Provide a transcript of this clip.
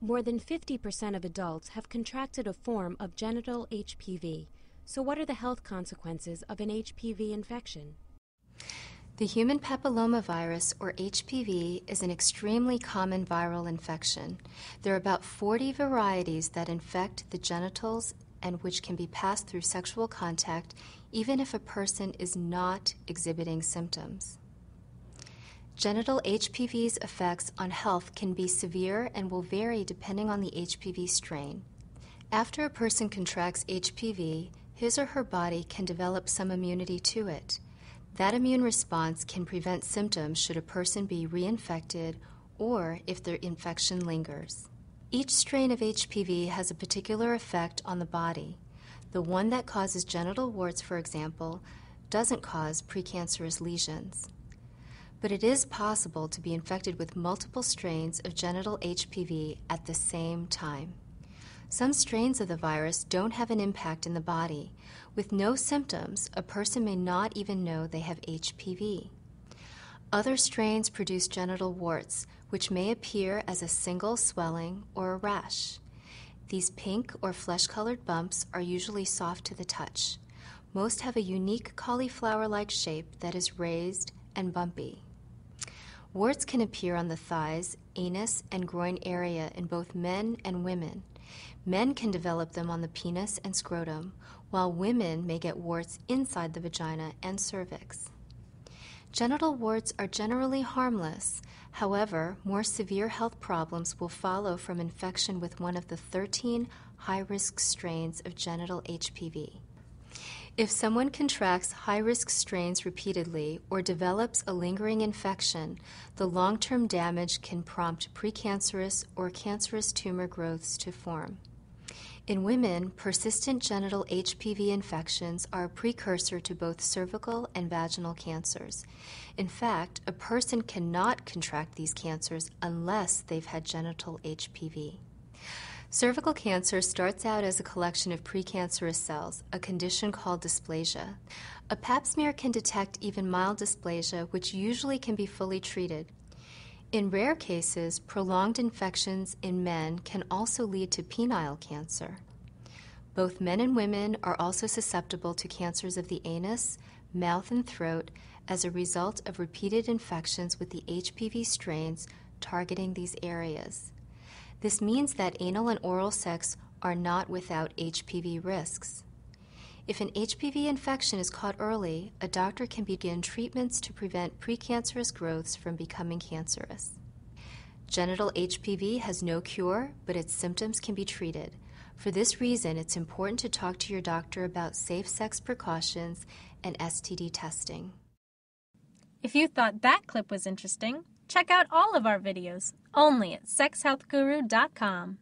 More than 50% of adults have contracted a form of genital HPV. So what are the health consequences of an HPV infection? The human papillomavirus, or HPV, is an extremely common viral infection. There are about 40 varieties that infect the genitals and which can be passed through sexual contact even if a person is not exhibiting symptoms. Genital HPV's effects on health can be severe and will vary depending on the HPV strain. After a person contracts HPV, his or her body can develop some immunity to it. That immune response can prevent symptoms should a person be reinfected or if their infection lingers. Each strain of HPV has a particular effect on the body. The one that causes genital warts, for example, doesn't cause precancerous lesions. But it is possible to be infected with multiple strains of genital HPV at the same time. Some strains of the virus don't have an impact in the body. With no symptoms, a person may not even know they have HPV. Other strains produce genital warts, which may appear as a single swelling or a rash. These pink or flesh-colored bumps are usually soft to the touch. Most have a unique cauliflower-like shape that is raised and bumpy. Warts can appear on the thighs, anus, and groin area in both men and women. Men can develop them on the penis and scrotum, while women may get warts inside the vagina and cervix. Genital warts are generally harmless. However, more severe health problems will follow from infection with one of the 13 high-risk strains of genital HPV. If someone contracts high-risk strains repeatedly or develops a lingering infection, the long-term damage can prompt precancerous or cancerous tumor growths to form. In women, persistent genital HPV infections are a precursor to both cervical and vaginal cancers. In fact, a person cannot contract these cancers unless they've had genital HPV. Cervical cancer starts out as a collection of precancerous cells, a condition called dysplasia. A pap smear can detect even mild dysplasia, which usually can be fully treated. In rare cases, prolonged infections in men can also lead to penile cancer. Both men and women are also susceptible to cancers of the anus, mouth, and throat as a result of repeated infections with the HPV strains targeting these areas. This means that anal and oral sex are not without HPV risks. If an HPV infection is caught early, a doctor can begin treatments to prevent precancerous growths from becoming cancerous. Genital HPV has no cure, but its symptoms can be treated. For this reason, it's important to talk to your doctor about safe sex precautions and STD testing. If you thought that clip was interesting, check out all of our videos only at sexhealthguru.com.